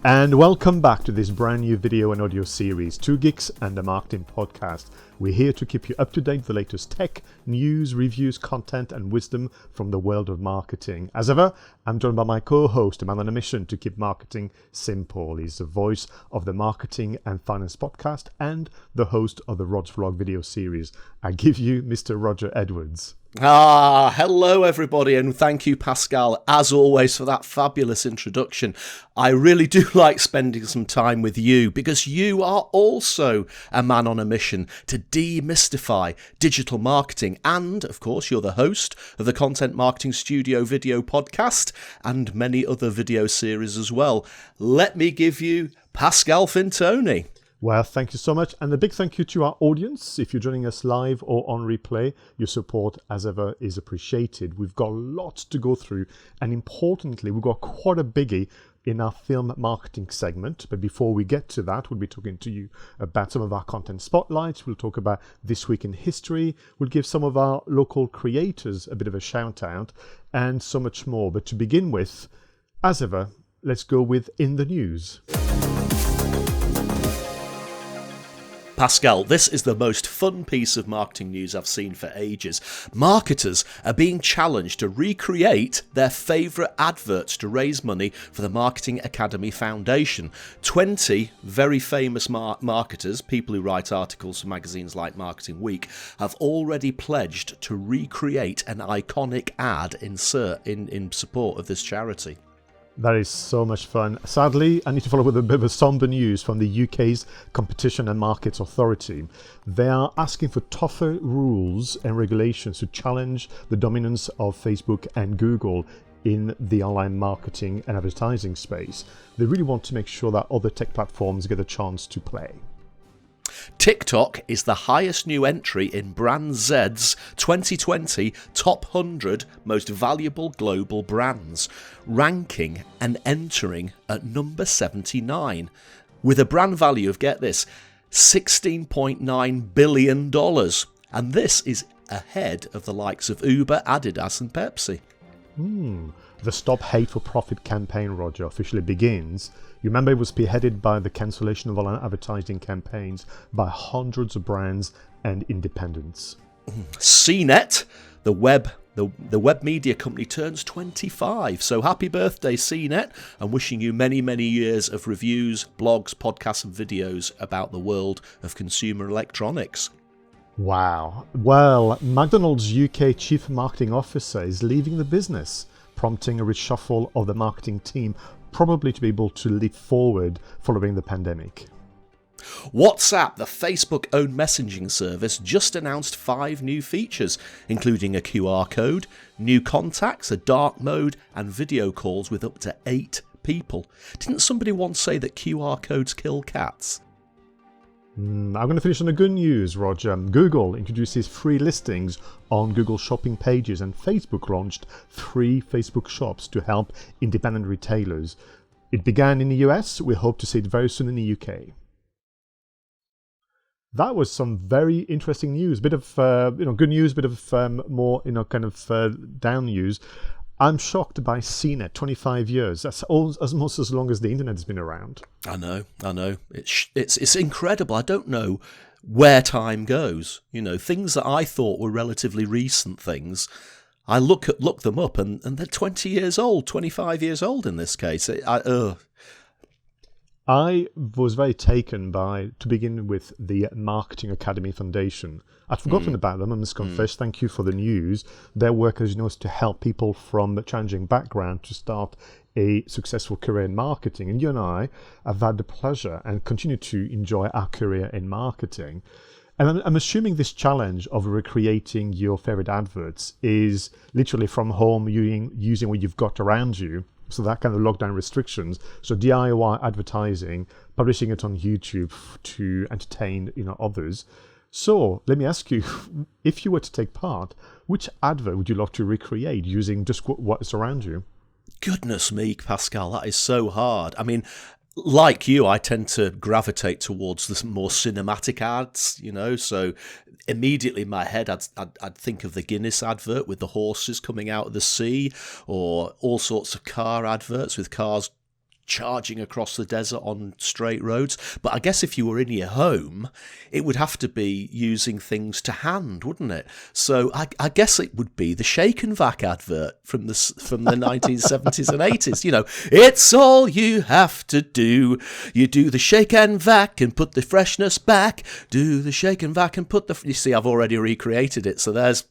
And welcome back to this brand new video and audio series, Two Geeks and the Marketing Podcast. We're here to keep you up to date with the latest tech, news, reviews, content, and wisdom from the world of marketing. As ever, I'm joined by my co-host, a man on a mission to keep marketing simple. He's the voice of the Marketing and Finance Podcast and the host of the Rod's Vlog video series. I give you Mr. Roger Edwards. Hello everybody, and thank you, Pascal, as always, for that fabulous introduction. I really do like spending some time with you because you are also a man on a mission to demystify digital marketing, and of course you're the host of the Content Marketing Studio video podcast and many other video series as well. Let me give you Pascal Fintoni. Well, thank you so much. And a big thank you to our audience. If you're joining us live or on replay, your support, as ever, is appreciated. We've got lots to go through. And importantly, we've got quite a biggie in our film marketing segment. But before we get to that, we'll be talking to you about some of our content spotlights. We'll talk about this week in history. We'll give some of our local creators a bit of a shout out and so much more. But to begin with, as ever, let's go with In the News. Pascal, this is the most fun piece of marketing news I've seen for ages. Marketers are being challenged to recreate their favourite adverts to raise money for the Marketing Academy Foundation. 20 very famous marketers, people who write articles for magazines like Marketing Week, have already pledged to recreate an iconic ad in support of this charity. That is so much fun. Sadly, I need to follow with a bit of somber news from the UK's Competition and Markets Authority. They are asking for tougher rules and regulations to challenge the dominance of Facebook and Google in the online marketing and advertising space. They really want to make sure that other tech platforms get a chance to play. TikTok is the highest new entry in Brand Z's 2020 Top 100 Most Valuable Global Brands, ranking and entering at number 79, with a brand value of, get this, $16.9 billion. And this is ahead of the likes of Uber, Adidas and Pepsi. The Stop Hate for Profit campaign, Roger, officially begins. You remember it was spearheaded by the cancellation of online advertising campaigns by hundreds of brands and independents. CNET, the web media company, turns 25. So happy birthday, CNET, and wishing you many, many years of reviews, blogs, podcasts and videos about the world of consumer electronics. Wow. Well, McDonald's UK Chief Marketing Officer is leaving the business, prompting a reshuffle of the marketing team, probably to be able to leap forward following the pandemic. WhatsApp, the Facebook-owned messaging service, just announced 5 new features, including a QR code, new contacts, a dark mode, and video calls with up to 8 people. Didn't somebody once say that QR codes kill cats? I'm going to finish on the good news, Roger. Google introduces free listings on Google shopping pages, and Facebook launched 3 Facebook shops to help independent retailers. It began in the US. We hope to see it very soon in the UK. That was some very interesting news. Bit of good news, bit of more down news. I'm shocked by CNET, 25 years. That's almost as long as the internet has been around. I know. It's incredible. I don't know where time goes. You know, things that I thought were relatively recent things, I look them up and they're 20 years old, 25 years old in this case. I was very taken by, to begin with, the Marketing Academy Foundation. I'd forgotten about them, I must confess. Thank you for the news. Their work, as you know, is to help people from a challenging background to start a successful career in marketing. And you and I have had the pleasure and continue to enjoy our career in marketing. And I'm assuming this challenge of recreating your favorite adverts is literally from home, using what you've got around you. So that kind of lockdown restrictions. So DIY advertising, publishing it on YouTube to entertain others. So let me ask you, if you were to take part, which advert would you love to recreate using just what's around you? Goodness me, Pascal, that is so hard. I mean, like you, I tend to gravitate towards the more cinematic ads, so immediately in my head I'd think of the Guinness advert with the horses coming out of the sea, or all sorts of car adverts with cars charging across the desert on straight roads. But I guess if you were in your home, it would have to be using things to hand, wouldn't it? So I guess it would be the Shake and Vac advert from the 1970s and 80s. You know, it's all you have to do. You do the Shake and Vac and put the freshness back. Do the Shake and Vac and put the... You see, I've already recreated it. So there's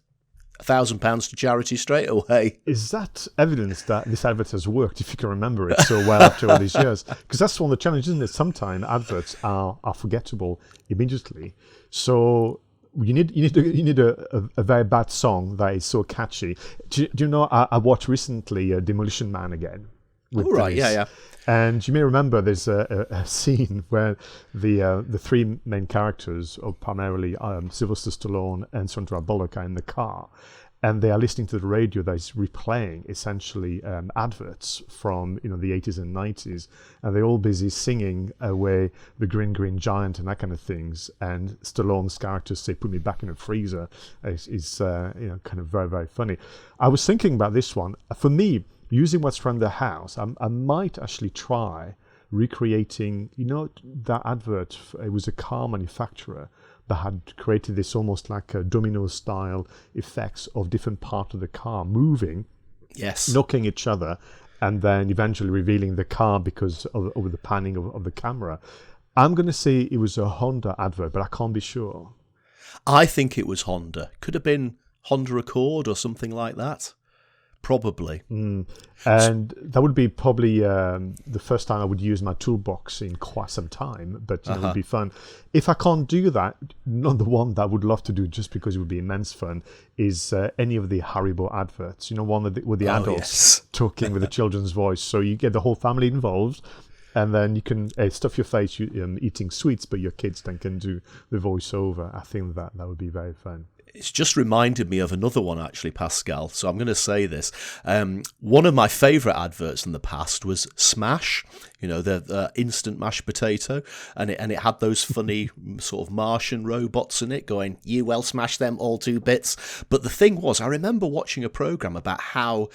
£1,000 to charity straight away. Is that evidence that this advert has worked, if you can remember it so well after all these years? Because that's one of the challenges, isn't it? Sometimes adverts are forgettable immediately. So you need a very bad song that is so catchy. Do you know, I watched recently Demolition Man again. Oh, right, yeah. And you may remember there's a scene where the three main characters, of primarily Sylvester Stallone and Sandra Bullock, are in the car, and they are listening to the radio that is replaying essentially adverts from the 80s and 90s, and they're all busy singing away the Green Giant and that kind of things. And Stallone's characters say, "Put me back in a freezer," is kind of very, very funny. I was thinking about this one. For me, using what's around the house, I might actually try recreating, that advert. It was a car manufacturer that had created this almost like a domino-style effects of different parts of the car moving, yes, knocking each other, and then eventually revealing the car because of the panning of the camera. I'm going to say it was a Honda advert, but I can't be sure. I think it was Honda. Could have been Honda Accord or something like that. Probably. And that would be probably the first time I would use my toolbox in quite some time, but it would be fun. If I can't do that, not the one that I would love to do just because it would be immense fun is any of the Haribo adverts, one with the adults talking with the children's voice. So you get the whole family involved, and then you can stuff your face eating sweets, but your kids then can do the voiceover. I think that would be very fun. It's just reminded me of another one, actually, Pascal. So I'm going to say this. One of my favourite adverts in the past was Smash, the instant mashed potato. And it had those funny sort of Martian robots in it going, "You well smash them all to bits." But the thing was, I remember watching a programme about how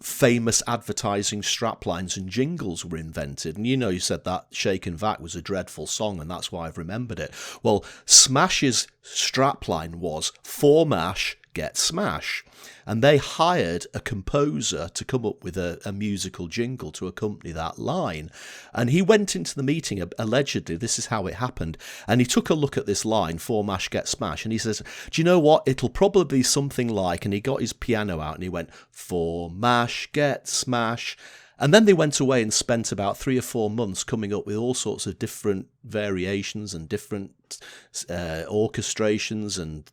famous advertising straplines and jingles were invented. And you said that Shake and Vac was a dreadful song, and that's why I've remembered it. Well, Smash's strapline was "For Mash, Get Smash." And they hired a composer to come up with a musical jingle to accompany that line. And he went into the meeting, allegedly, this is how it happened, and he took a look at this line, "For Mash, Get Smash," and he says, "Do you know what? It'll probably be something like," and he got his piano out and he went, "For Mash, Get Smash." And then they went away and spent about 3 or 4 months coming up with all sorts of different variations and different orchestrations and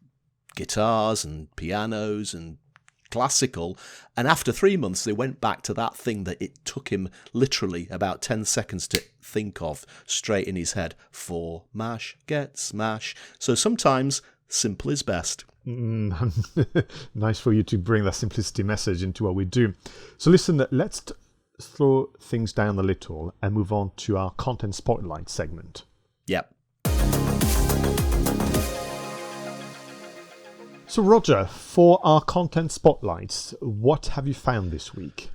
guitars and pianos and classical. And after 3 months, they went back to that thing that it took him literally about 10 seconds to think of straight in his head. "For mash, get smash." So sometimes simple is best. Nice for you to bring that simplicity message into what we do. So listen, let's slow things down a little and move on to our content spotlight segment. Yep. So Roger, for our content spotlights, what have you found this week?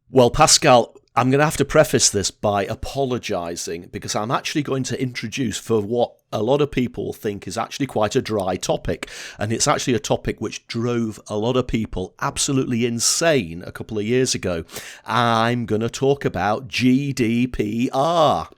Well, Pascal, I'm going to have to preface this by apologising because I'm actually going to introduce for what a lot of people think is actually quite a dry topic. And it's actually a topic which drove a lot of people absolutely insane a couple of years ago. I'm going to talk about GDPR.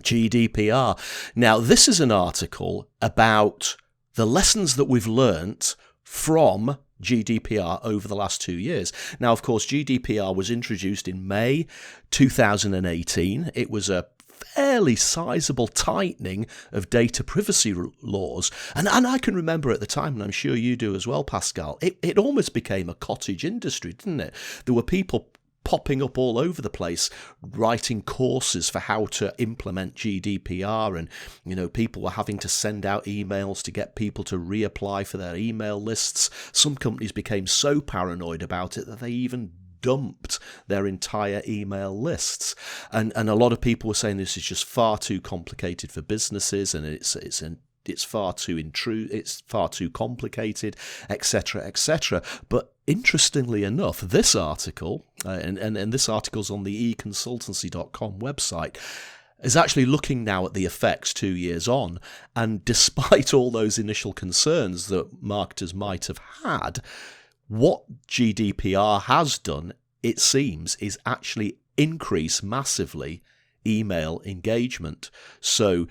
GDPR. Now, this is an article about the lessons that we've learnt from GDPR over the last 2 years. Now, of course, GDPR was introduced in May 2018. It was a fairly sizable tightening of data privacy laws. And I can remember at the time, and I'm sure you do as well, Pascal, it almost became a cottage industry, didn't it? There were people popping up all over the place, writing courses for how to implement GDPR, and people were having to send out emails to get people to reapply for their email lists. Some companies became so paranoid about it that they even dumped their entire email lists, and a lot of people were saying this is just far too complicated for businesses, and it's far too it's far too complicated, etc., etc. But interestingly enough, this article, and this article's on the econsultancy.com website, is actually looking now at the effects 2 years on. And despite all those initial concerns that marketers might have had, what GDPR has done, it seems, is actually increase massively email engagement. So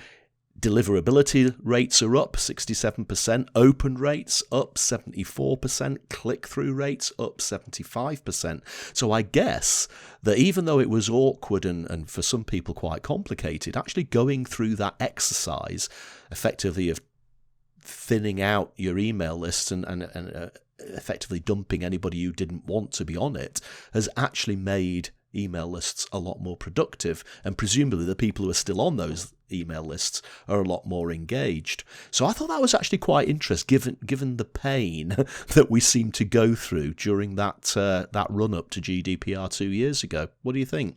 deliverability rates are up 67%, open rates up 74%, click-through rates up 75%. So I guess that even though it was awkward and for some people quite complicated, actually going through that exercise effectively of thinning out your email list and effectively dumping anybody you didn't want to be on it has actually made email lists a lot more productive, and presumably the people who are still on those email lists are a lot more engaged. So I thought that was actually quite interesting, given the pain that we seemed to go through during that run up to GDPR 2 years ago. What do you think?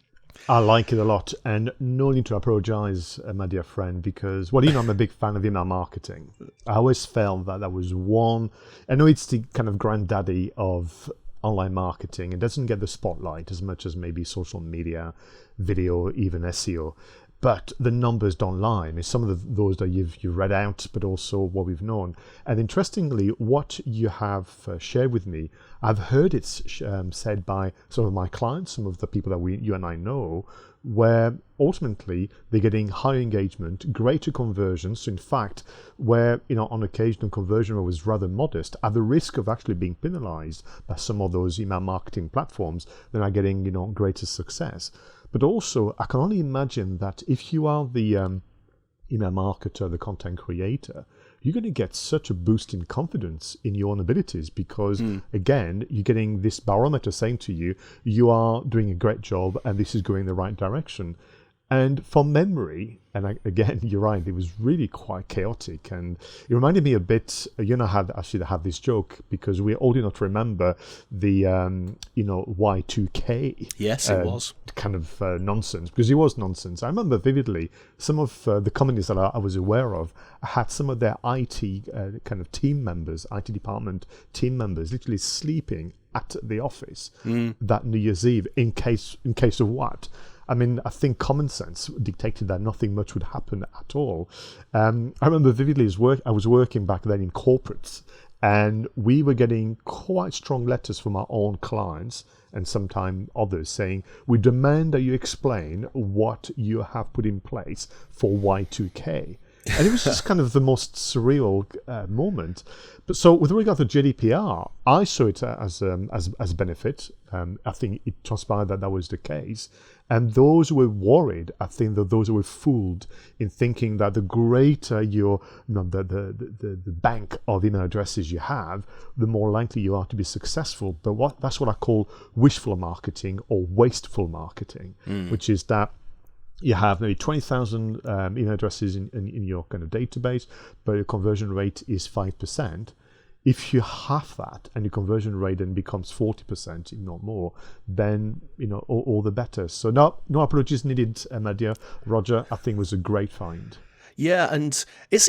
I like it a lot, and no need to apologise, my dear friend, because, well, I'm a big fan of email marketing. I always felt that was one, I know it's the kind of granddaddy of online marketing. It doesn't get the spotlight as much as maybe social media, video, even SEO. But the numbers don't lie. I mean, some of those that you've read out, but also what we've known. And interestingly, what you have shared with me, I've heard it said by some of my clients, some of the people that you and I know, where ultimately they're getting higher engagement, greater conversions. So in fact, where on occasion the conversion rate was rather modest, at the risk of actually being penalized by some of those email marketing platforms, they're now getting greater success. But also, I can only imagine that if you are the email marketer, the content creator, you're going to get such a boost in confidence in your own abilities because, again, you're getting this barometer saying to you, you are doing a great job and this is going in the right direction. And from memory, and again, you're right, it was really quite chaotic. And it reminded me a bit, I should have this joke because we're old enough to remember the, Y2K. Yes, it was. Kind of nonsense, because it was nonsense. I remember vividly some of the companies that I was aware of had some of their IT kind of team members, IT department team members, literally sleeping at the office that New Year's Eve in case of what? I mean, I think common sense dictated that nothing much would happen at all. I remember vividly I was working back then in corporates, and we were getting quite strong letters from our own clients and sometimes others saying, we demand that you explain what you have put in place for Y2K. And it was just kind of the most surreal moment. But so with regard to GDPR, I saw it as a benefit. I think it transpired that was the case. And those who were worried, I think that those who were fooled in thinking that the greater your the bank of email addresses you have, the more likely you are to be successful. But that's what I call wishful marketing or wasteful marketing, which is that you have maybe 20,000 email addresses in your kind of database, but your conversion rate is 5%. If you have that and your conversion rate then becomes 40%, if not more, then all the better. So no apologies needed, my dear Roger. I think it was a great find. Yeah, and it's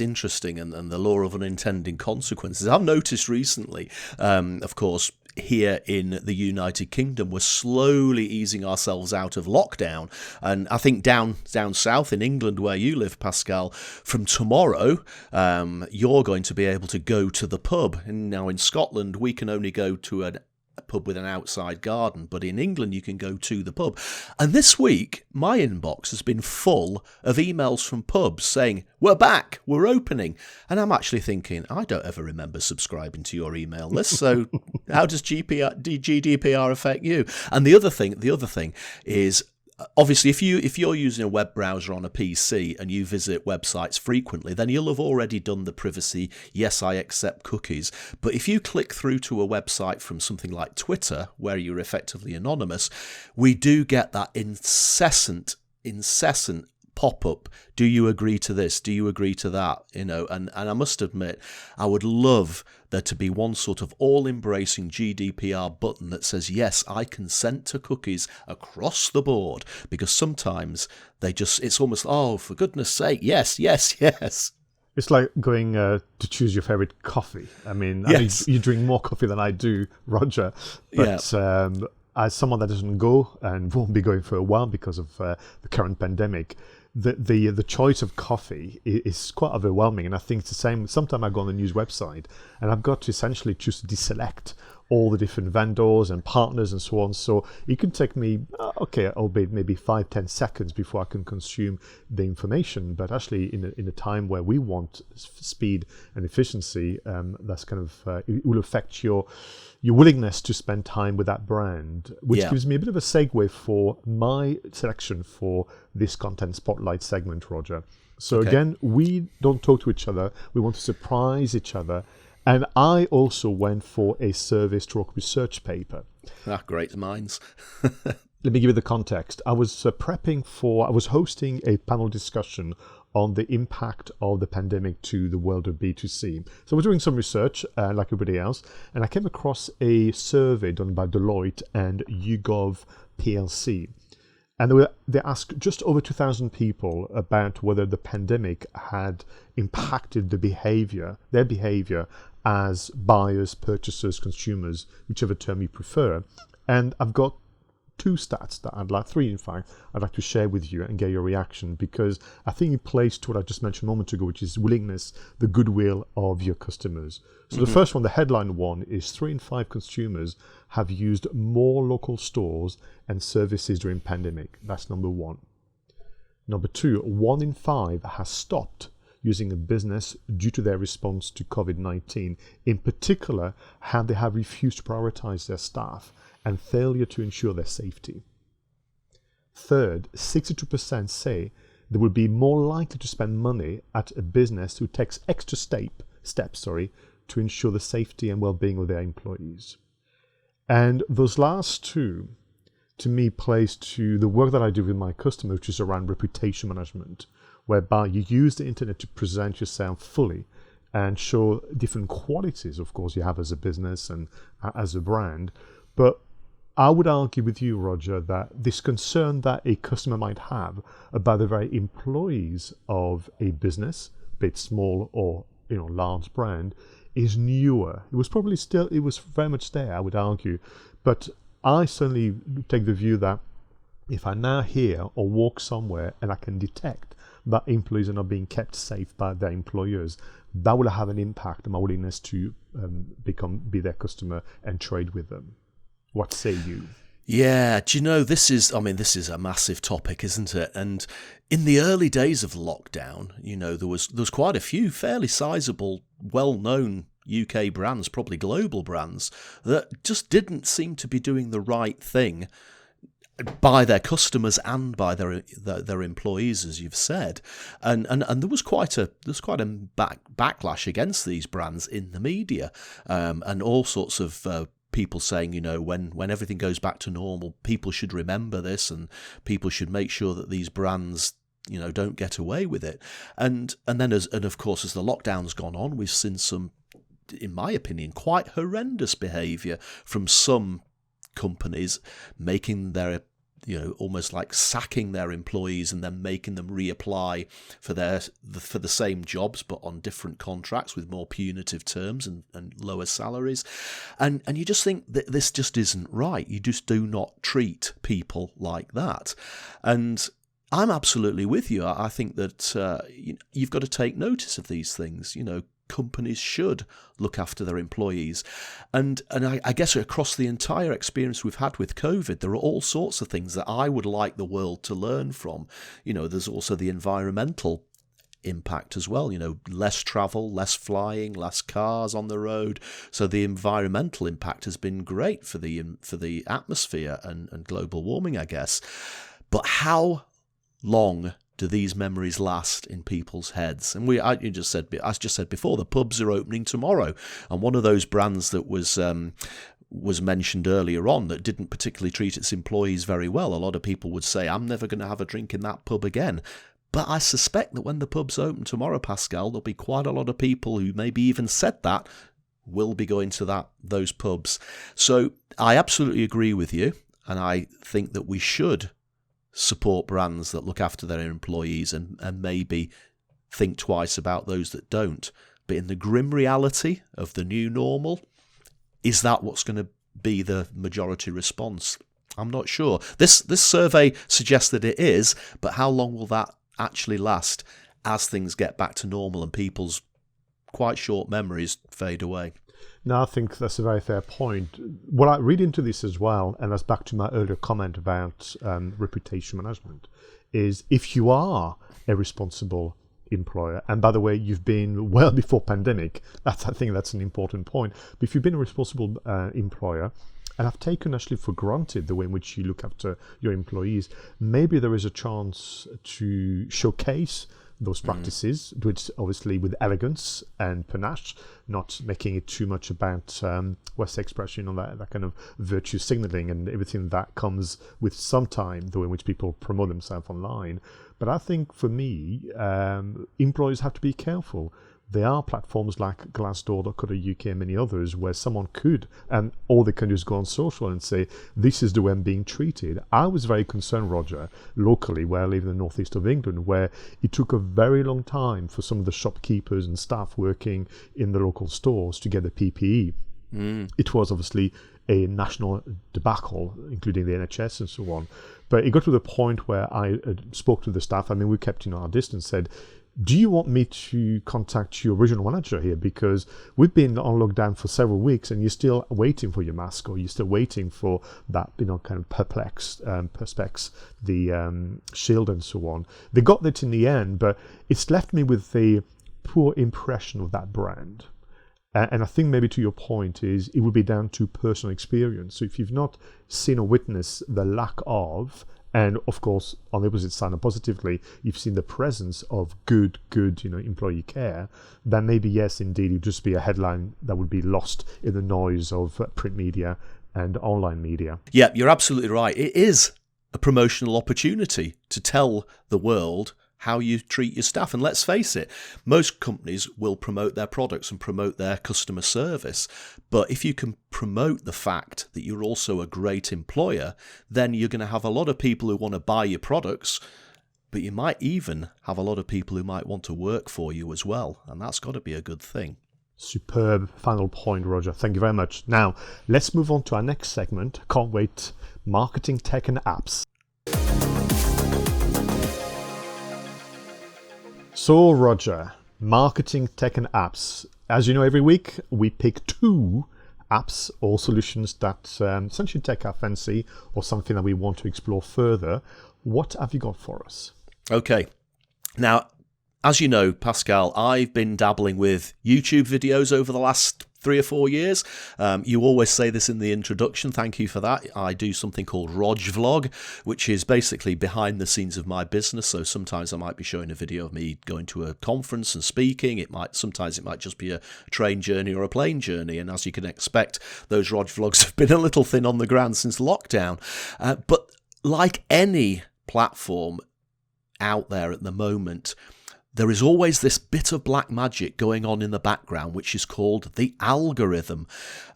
interesting, and the law of unintended consequences. I've noticed recently, of course, here in the United Kingdom, we're slowly easing ourselves out of lockdown. And I think down south in England, where you live, Pascal, from tomorrow, you're going to be able to go to the pub. And now in Scotland, we can only go to a pub with an outside garden, but in England you can go to the pub. And this week my inbox has been full of emails from pubs saying, we're back, we're opening. And I'm actually thinking, I don't ever remember subscribing to your email list, so how does GDPR affect you? And the other thing is, obviously, if you're using a web browser on a PC and you visit websites frequently, then you'll have already done the privacy, yes, I accept cookies. But if you click through to a website from something like Twitter, where you're effectively anonymous, we do get that incessant pop-up. Do you agree to this? Do you agree to that? And I must admit, I would love there to be one sort of all-embracing GDPR button that says, yes, I consent to cookies across the board, because sometimes it's almost, oh, for goodness sake, yes. It's like going to choose your favorite coffee. I mean, Yes. you drink more coffee than I do, Roger. But as someone that doesn't go and won't be going for a while because of the current pandemic, the choice of coffee is quite overwhelming. And I think it's the same. Sometimes I go on the news website and I've got to essentially choose to deselect all the different vendors and partners and so on. So it can take me, albeit maybe 5-10 seconds before I can consume the information. But actually, in a time where we want speed and efficiency, that's kind of it will affect your willingness to spend time with that brand, which gives me a bit of a segue for my selection for this content spotlight segment, Roger. So again, we don't talk to each other. We want to surprise each other. And I also went for a survey stroke research paper. Great minds. Let me give you the context. I was I was hosting a panel discussion on the impact of the pandemic to the world of B2C. So I was doing some research, like everybody else, and I came across a survey done by Deloitte and YouGov PLC. And they asked just over 2,000 people about whether the pandemic had impacted their behavior as buyers, purchasers, consumers, whichever term you prefer. And I've got two stats that three in fact, I'd like to share with you and get your reaction, because I think it plays to what I just mentioned a moment ago, which is willingness, the goodwill of your customers. So the first one, the headline one, is 3 in 5 consumers have used more local stores and services during pandemic. That's number one. Number two, 1 in 5 has stopped using a business due to their response to COVID-19. In particular, how they have refused to prioritize their staff and failure to ensure their safety. Third, 62% say they would be more likely to spend money at a business who takes extra steps to ensure the safety and well-being of their employees. And those last two, to me, plays to the work that I do with my customer, which is around reputation management, whereby you use the internet to present yourself fully and show different qualities, of course, you have as a business and as a brand. But I would argue with you, Roger, that this concern that a customer might have about the very employees of a business, be it small or large brand, is newer. It was very much there, I would argue. But I certainly take the view that if I now hear or walk somewhere and I can detect that employees are not being kept safe by their employers, that will have an impact on my willingness to be their customer and trade with them. What say you? Yeah, do you know, this is a massive topic, isn't it? And in the early days of lockdown, there was quite a few fairly sizable, well-known UK brands, probably global brands, that just didn't seem to be doing the right thing by their customers and by their employees, as you've said, and there was quite a backlash against these brands in the media, and all sorts of people saying, when everything goes back to normal, people should remember this, and people should make sure that these brands, don't get away with it. And then of course, as the lockdown's gone on, we've seen some, in my opinion, quite horrendous behaviour from some companies, making their almost like sacking their employees and then making them reapply for the same jobs but on different contracts with more punitive terms and lower salaries, and you just think that this just isn't right. You just do not treat people like that, and I'm absolutely with you. I think that you've got to take notice of these things. Companies should look after their employees. And I guess across the entire experience we've had with COVID, there are all sorts of things that I would like the world to learn from. There's also the environmental impact as well, less travel, less flying, less cars on the road. So the environmental impact has been great for the atmosphere and global warming, I guess. But how long do these memories last in people's heads? And as I just said before, the pubs are opening tomorrow, and one of those brands that was mentioned earlier on that didn't particularly treat its employees very well, a lot of people would say, I'm never going to have a drink in that pub again. But I suspect that when the pubs open tomorrow, Pascal, there'll be quite a lot of people who maybe even said that will be going to those pubs. So I absolutely agree with you, and I think that we should support brands that look after their employees and maybe think twice about those that don't. But in the grim reality of the new normal, is that what's going to be the majority response? I'm not sure. This survey suggests that it is, but how long will that actually last as things get back to normal and people's quite short memories fade away? No, I think that's a very fair point. What I read into this as well, and that's back to my earlier comment about reputation management, is if you are a responsible employer, and by the way, you've been well before pandemic, I think that's an important point, but if you've been a responsible employer, and I've taken actually for granted the way in which you look after your employees, maybe there is a chance to showcase those practices, which obviously with elegance and panache, not making it too much about West expression or that kind of virtue signaling and everything that comes with some time, the way in which people promote themselves online. But I think for me, employers have to be careful. There are platforms like Glassdoor.co.uk and many others where someone could, and all they can do is go on social and say, this is the way I'm being treated. I was very concerned, Roger, locally, where I live in the northeast of England, where it took a very long time for some of the shopkeepers and staff working in the local stores to get the PPE. It was obviously a national debacle, including the NHS and so on. But it got to the point where I spoke to the staff. I mean, we kept our distance, said, do you want me to contact your regional manager here? Because we've been on lockdown for several weeks and you're still waiting for your mask, or you're still waiting for that, kind of perspex, the shield and so on. They got that in the end, but it's left me with a poor impression of that brand. And I think maybe to your point is it would be down to personal experience. So if you've not seen or witnessed the lack of, and of course, on the opposite side, and positively, you've seen the presence of good, employee care, then maybe, yes, indeed, it would just be a headline that would be lost in the noise of print media and online media. Yeah, you're absolutely right. It is a promotional opportunity to tell the world how you treat your staff. And let's face it, most companies will promote their products and promote their customer service. But if you can promote the fact that you're also a great employer, then you're going to have a lot of people who want to buy your products, but you might even have a lot of people who might want to work for you as well. And that's got to be a good thing. Superb final point, Roger. Thank you very much. Now, let's move on to our next segment. Can't wait. Marketing, tech and apps. So, Roger, marketing, tech and apps. As you know, every week we pick 2 apps or solutions that essentially take our fancy or something that we want to explore further. What have you got for us? Okay. Now, as you know, Pascal, I've been dabbling with YouTube videos over the last 3 or 4 years. You always say this in the introduction. Thank you for that. I do something called Rog Vlog, which is basically behind the scenes of my business. So sometimes I might be showing a video of me going to a conference and speaking. Sometimes it might just be a train journey or a plane journey. And as you can expect, those Rog Vlogs have been a little thin on the ground since lockdown. But like any platform out there at the moment, there is always this bit of black magic going on in the background, which is called the algorithm.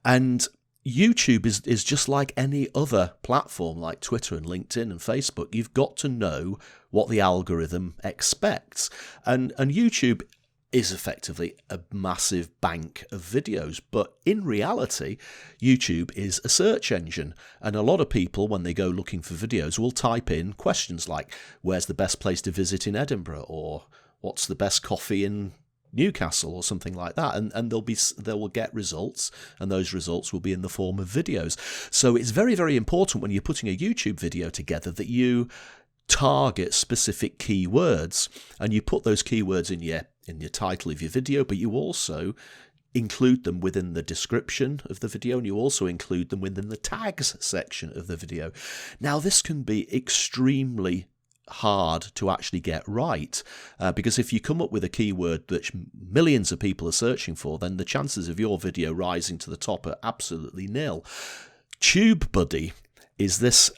And YouTube is just like any other platform like Twitter and LinkedIn and Facebook. You've got to know what the algorithm expects. And YouTube is effectively a massive bank of videos. But in reality, YouTube is a search engine. And a lot of people, when they go looking for videos, will type in questions like, where's the best place to visit in Edinburgh? Or what's the best coffee in Newcastle, or something like that, and they will get results, and those results will be in the form of videos. So it's very, very important when you're putting a YouTube video together that you target specific keywords, and you put those keywords in your title of your video, but you also include them within the description of the video, and you also include them within the tags section of the video. Now, this can be extremely hard to actually get right, because if you come up with a keyword that millions of people are searching for, then the chances of your video rising to the top are absolutely nil. TubeBuddy is this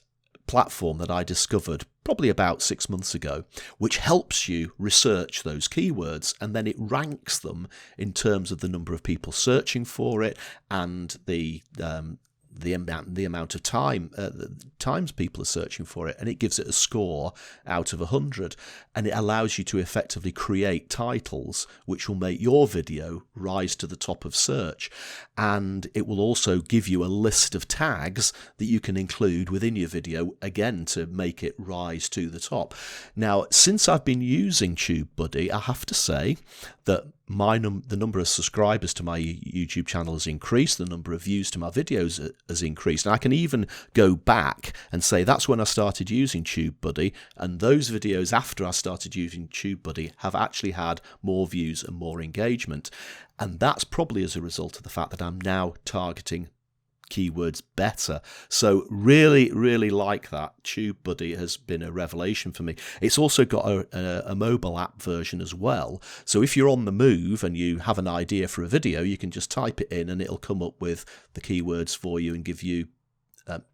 platform that I discovered probably about 6 months ago, which helps you research those keywords, and then it ranks them in terms of the number of people searching for it and the the amount of times people are searching for it, and it gives it a score out of 100, and it allows you to effectively create titles which will make your video rise to the top of search, and it will also give you a list of tags that you can include within your video, again to make it rise to the top. Now, since I've been using TubeBuddy, I have to say that the number of subscribers to my YouTube channel has increased, the number of views to my videos has increased, and I can even go back and say that's when I started using TubeBuddy, and those videos after I started using TubeBuddy have actually had more views and more engagement, and that's probably as a result of the fact that I'm now targeting keywords better. So really, really like that. TubeBuddy has been a revelation for me. It's also got a mobile app version as well. So if you're on the move and you have an idea for a video, you can just type it in and it'll come up with the keywords for you and give you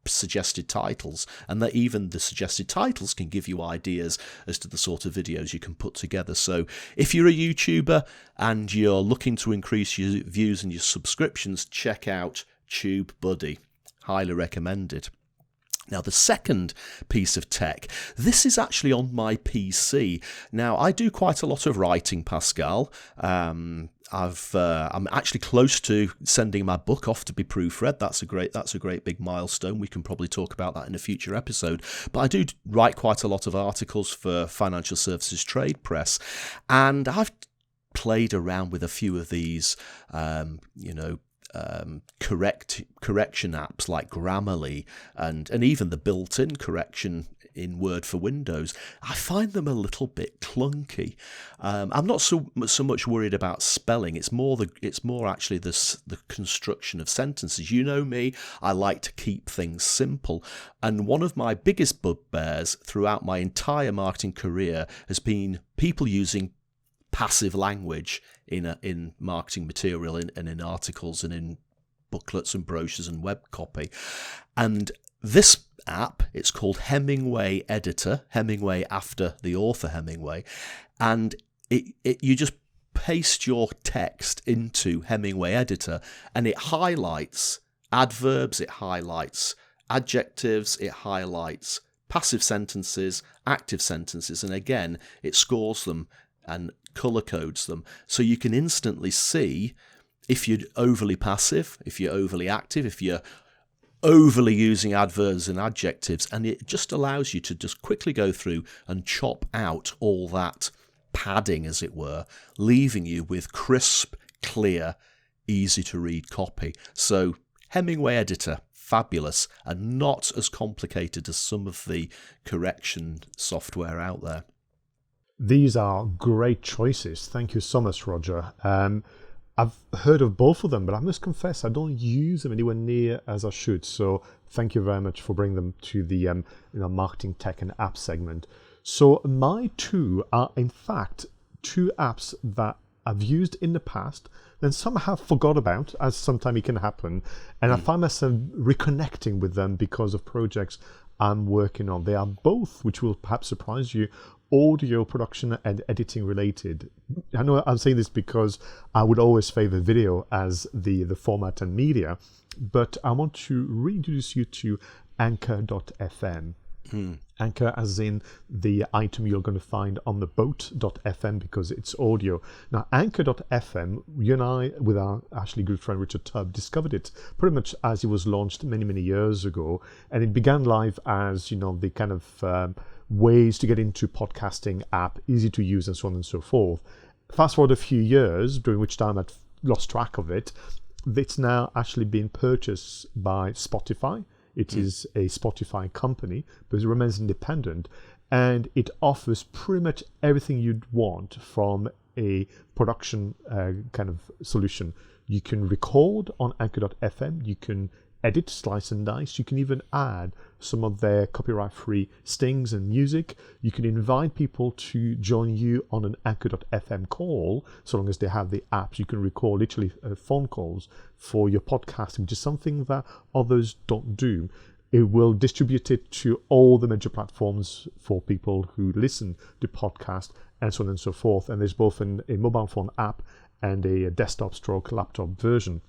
suggested titles, and that even the suggested titles can give you ideas as to the sort of videos you can put together. So if you're a YouTuber and you're looking to increase your views and your subscriptions, check out TubeBuddy. Highly recommended. Now, the second piece of tech, this is actually on my PC. Now, I do quite a lot of writing, Pascal. I'm actually close to sending my book off to be proofread. That's a great big milestone. We can probably talk about that in a future episode. But I do write quite a lot of articles for Financial Services Trade Press, and I've played around with a few of these, correction apps like Grammarly and even the built-in correction in Word for Windows. I find them a little bit clunky. I'm not so much worried about spelling. It's more actually the construction of sentences. You know me, I like to keep things simple. And one of my biggest bugbears throughout my entire marketing career has been people using passive language in marketing material and in articles and in booklets and brochures and web copy. And this app, it's called Hemingway Editor, Hemingway after the author Hemingway, and you just paste your text into Hemingway Editor and it highlights adverbs, it highlights adjectives, it highlights passive sentences, active sentences, and again it scores them and color codes them, so you can instantly see if you're overly passive, if you're overly active, if you're overly using adverbs and adjectives, and it just allows you to just quickly go through and chop out all that padding, as it were, leaving you with crisp, clear, easy to read copy. So Hemingway Editor, fabulous, and not as complicated as some of the correction software out there. These are great choices. Thank you so much, Roger. I've heard of both of them, but I must confess I don't use them anywhere near as I should. So thank you very much for bringing them to the marketing tech and app segment. So my two are in fact two apps that I've used in the past, then somehow forgot about, as sometimes it can happen, and I find myself reconnecting with them because of projects I'm working on. They are both, which will perhaps surprise you, audio production and editing related. I know I'm saying this because I would always favor video as the format and media, but I want to reintroduce you to Anchor.fm. Anchor as in the item you're going to find on the boat.fm because it's audio. Now, Anchor.fm, you and I, with our actually good friend Richard Tubb, discovered it pretty much as it was launched many, many years ago. And it began live as, the kind of ways to get into podcasting app, easy to use and so on and so forth. Fast forward a few years, during which time I'd lost track of it, it's now actually been purchased by Spotify. It is a Spotify company, but it remains independent, and it offers pretty much everything you'd want from a production kind of solution. You can record on Anchor.fm, you can edit, slice and dice, you can even add some of their copyright-free stings and music. You can invite people to join you on an Anchor.fm call, so long as they have the apps. You can record literally phone calls for your podcasting, which is something that others don't do. It will distribute it to all the major platforms for people who listen to podcasts and so on and so forth. And there's both a mobile phone app and a desktop stroke laptop version.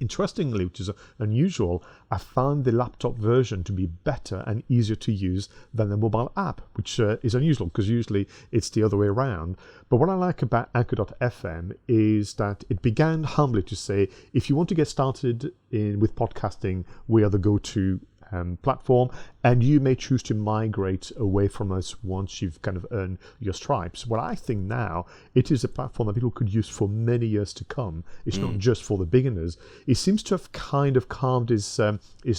Interestingly, which is unusual, I found the laptop version to be better and easier to use than the mobile app, which is unusual because usually it's the other way around. But what I like about Anchor.fm is that it began humbly to say, if you want to get started with podcasting, we are the go-to platform, and you may choose to migrate away from us once you've kind of earned your stripes. Well, I think now it is a platform that people could use for many years to come. It's not just for the beginners. It seems to have kind of carved his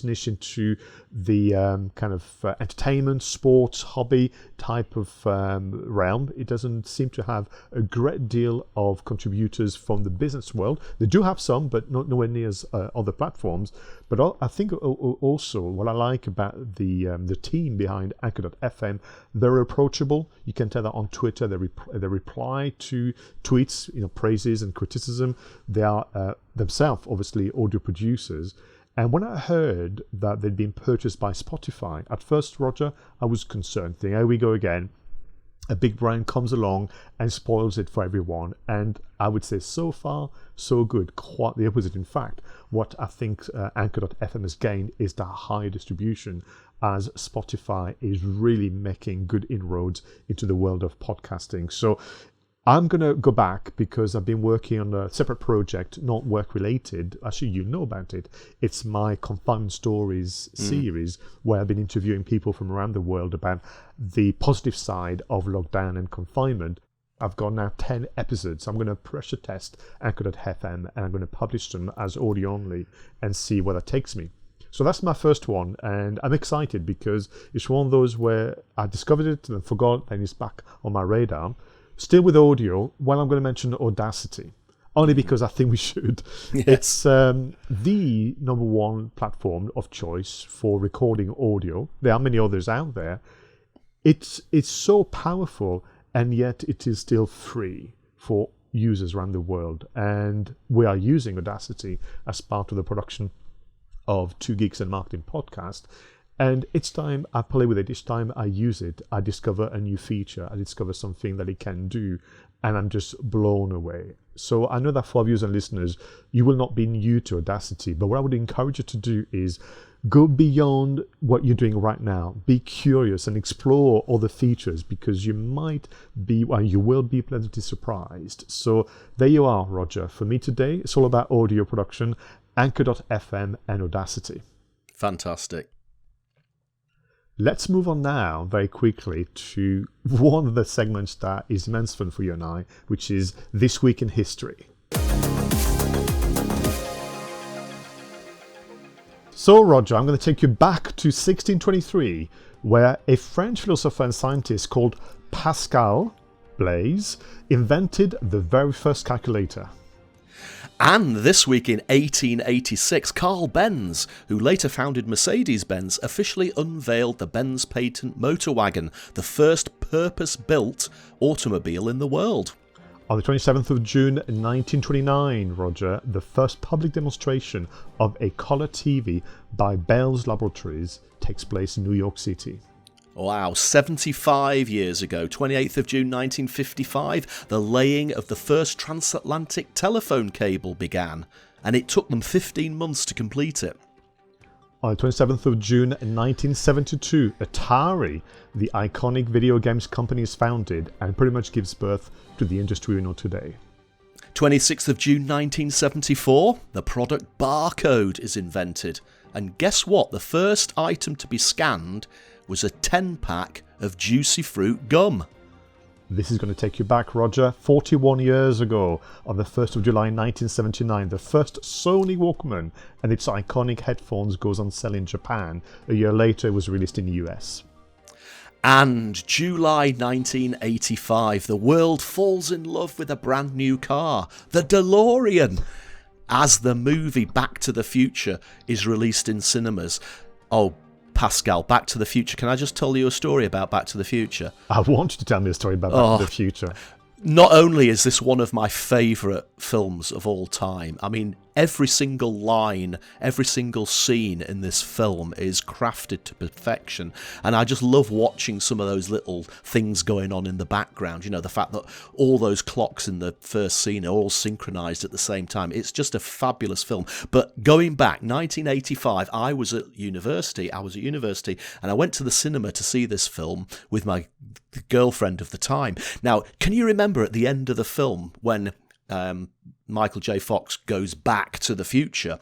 niche into the kind of entertainment, sports, hobby type of realm. It doesn't seem to have a great deal of contributors from the business world. They do have some, but nowhere near as other platforms. But I think also what I like about the team behind Anchor.fm, they're approachable. You can tell that on Twitter. They reply to tweets, praises and criticism. They are themselves obviously audio producers. And when I heard that they'd been purchased by Spotify, at first, Roger, I was concerned. Thinking, here we go again. A big brand comes along and spoils it for everyone. And I would say so far, so good. Quite the opposite. In fact, what I think Anchor.fm has gained is the high distribution, as Spotify is really making good inroads into the world of podcasting. So I'm going to go back because I've been working on a separate project, not work related. Actually, you know about it. It's my Confinement Stories series, where I've been interviewing people from around the world about the positive side of lockdown and confinement. I've got now 10 episodes. I'm going to pressure test Anchor.fm and I'm going to publish them as audio only and see where that takes me. So that's my first one, and I'm excited because it's one of those where I discovered it and forgot, and it's back on my radar. Still with audio, well, I'm going to mention Audacity, only because I think we should. Yes. It's the number one platform of choice for recording audio. There are many others out there. It's so powerful, and yet it is still free for users around the world. And we are using Audacity as part of the production of Two Geeks and Marketing podcast. And each time I play with it, each time I use it, I discover a new feature. I discover something that it can do, and I'm just blown away. So I know that for viewers and listeners, you will not be new to Audacity, but what I would encourage you to do is go beyond what you're doing right now. Be curious and explore other features, because you might be, well, you will be pleasantly surprised. So there you are, Roger. For me today, it's all about audio production, Anchor.fm and Audacity. Fantastic. Let's move on now very quickly to one of the segments that is immense fun for you and I, which is This Week in History. So, Roger, I'm going to take you back to 1623, where a French philosopher and scientist called Pascal Blaise invented the very first calculator. And this week in 1886, Carl Benz, who later founded Mercedes-Benz, officially unveiled the Benz patent motor wagon, the first purpose-built automobile in the world. On the 27th of June 1929, Roger, the first public demonstration of a colour TV by Bell's Laboratories takes place in New York City. Wow, 75 years ago, 28th of June 1955, the laying of the first transatlantic telephone cable began, and it took them 15 months to complete it. On the 27th of June 1972, Atari, the iconic video games company, is founded and pretty much gives birth to the industry we know today. 26th of June 1974, the product barcode is invented, and guess what? The first item to be scanned was a 10-pack of Juicy Fruit gum. This is going to take you back, Roger. 41 years ago, on the 1st of July 1979, the first Sony Walkman and its iconic headphones goes on sale in Japan. A year later, it was released in the US. And July 1985, the world falls in love with a brand new car, the DeLorean, as the movie Back to the Future is released in cinemas. Oh, Pascal, Back to the Future. Can I just tell you a story about Back to the Future? I want you to tell me a story about Back to the Future. Not only is this one of my favourite films of all time. I mean, every single line, every single scene in this film is crafted to perfection, and I just love watching some of those little things going on in the background. You know, the fact that all those clocks in the first scene are all synchronized at the same time. It's just a fabulous film. But going back, 1985, I was at university, and I went to the cinema to see this film with my girlfriend of the time. Now, can you remember at the end of the film when Michael J. Fox goes back to the future,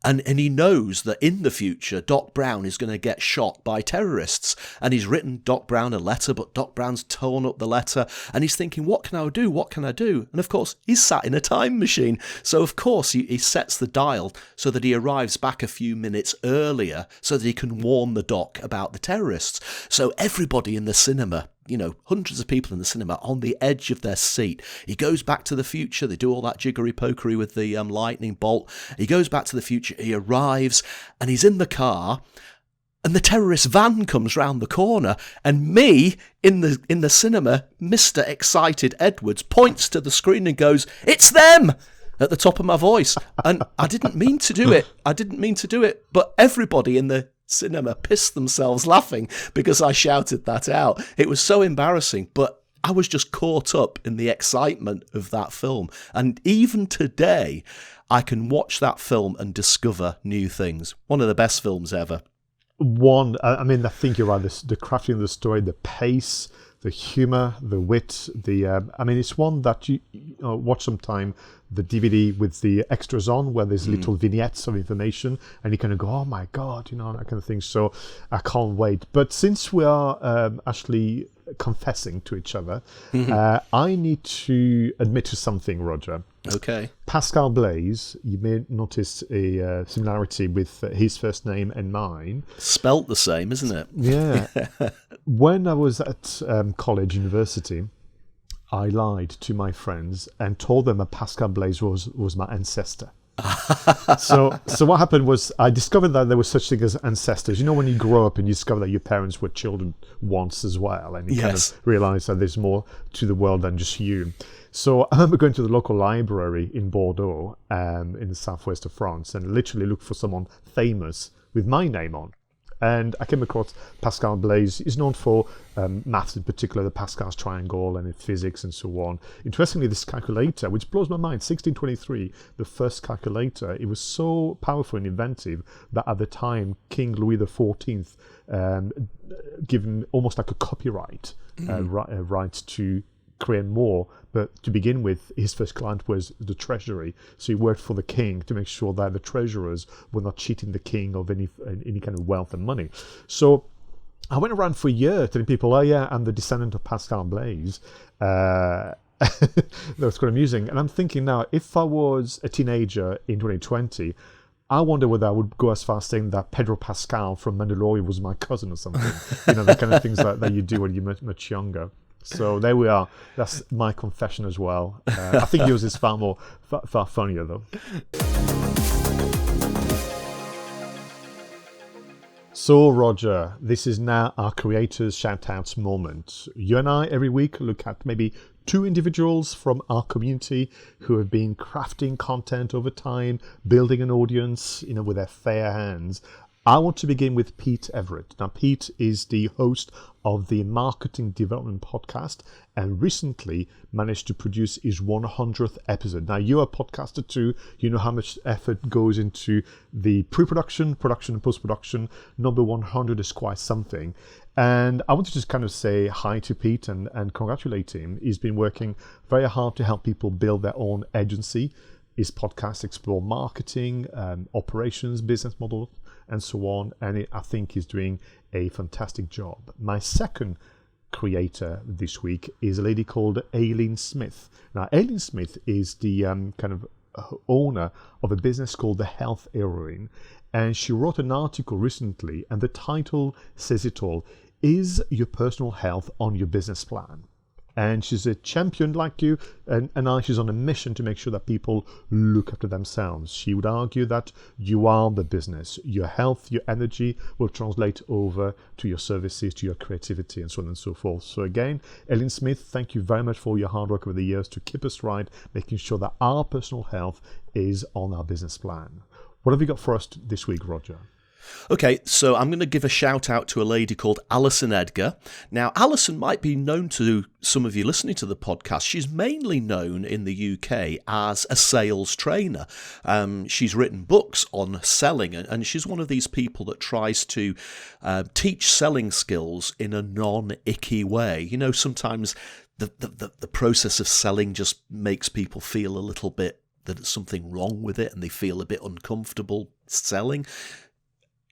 and he knows that in the future Doc Brown is going to get shot by terrorists, and he's written Doc Brown a letter, but Doc Brown's torn up the letter, and he's thinking, what can I do? And of course he's sat in a time machine, so of course he sets the dial so that he arrives back a few minutes earlier so that he can warn the Doc about the terrorists. So everybody in the cinema, you know, hundreds of people in the cinema on the edge of their seat. He goes back to the future. They do all that jiggery-pokery with the lightning bolt. He goes back to the future. He arrives, and he's in the car, and the terrorist van comes round the corner, and me, in the cinema, Mr. Excited Edwards, points to the screen and goes, "It's them!" at the top of my voice. And I didn't mean to do it. But everybody in the cinema pissed themselves laughing because I shouted that out. It was so embarrassing, but I was just caught up in the excitement of that film. And even today, I can watch that film and discover new things. One of the best films ever. I think you're right. The crafting of the story, the pace, the humor, the wit, it's one that you watch sometime, the DVD with the extras on, where there's little vignettes of information, and you kind of go, oh my God, that kind of thing. So I can't wait. But since we are actually confessing to each other, I need to admit to something, Roger. Okay. Pascal Blaise, you may notice a similarity with his first name and mine. Spelt the same, isn't it? Yeah. When I was at university, I lied to my friends and told them that Pascal Blaise was my ancestor. So what happened was I discovered that there was such thing as ancestors. You know, when you grow up and you discover that your parents were children once as well, and you kind of realize that there's more to the world than just you. So I remember going to the local library in Bordeaux, in the southwest of France, and literally looked for someone famous with my name on. And I came across Pascal Blaise. He's known for maths in particular, the Pascal's triangle and physics and so on. Interestingly, this calculator, which blows my mind, 1623, the first calculator, it was so powerful and inventive that at the time, King Louis XIV given almost like a copyright right to create more. But to begin with, his first client was the treasury. So he worked for the king to make sure that the treasurers were not cheating the king of any kind of wealth and money. So I went around for a year telling people, oh yeah, I'm the descendant of Pascal Blaise. That was quite amusing. And I'm thinking now, if I was a teenager in 2020, I wonder whether I would go as far as saying that Pedro Pascal from Mandalorian was my cousin or something. The kind of things that you do when you're much younger. So there we are. That's my confession as well. I think yours is far funnier though. So Roger, this is now our creators shout-outs moment. You and I every week look at maybe 2 individuals from our community who have been crafting content over time, building an audience, with their fair hands. I want to begin with Pete Everett. Now, Pete is the host of the Marketing Development Podcast and recently managed to produce his 100th episode. Now, you're a podcaster too. You know how much effort goes into the pre-production, production, and post-production. Number 100 is quite something. And I want to just kind of say hi to Pete and congratulate him. He's been working very hard to help people build their own agency. His podcasts explore marketing, operations, business models, and so on. And I think he's doing a fantastic job. My second creator this week is a lady called Aileen Smith. Now, Aileen Smith is the kind of owner of a business called The Health Heroine. And she wrote an article recently, and the title says it all. Is your personal health on your business plan? And she's a champion like you, and now she's on a mission to make sure that people look after themselves. She would argue that you are the business. Your health, your energy will translate over to your services, to your creativity, and so on and so forth. So again, Ellen Smith, thank you very much for your hard work over the years to keep us right, making sure that our personal health is on our business plan. What have you got for us this week, Roger? Okay, so I'm going to give a shout out to a lady called Alison Edgar. Now, Alison might be known to some of you listening to the podcast. She's mainly known in the UK as a sales trainer. She's written books on selling, and she's one of these people that tries to teach selling skills in a non-icky way. You know, sometimes the process of selling just makes people feel a little bit that there's something wrong with it, and they feel a bit uncomfortable selling.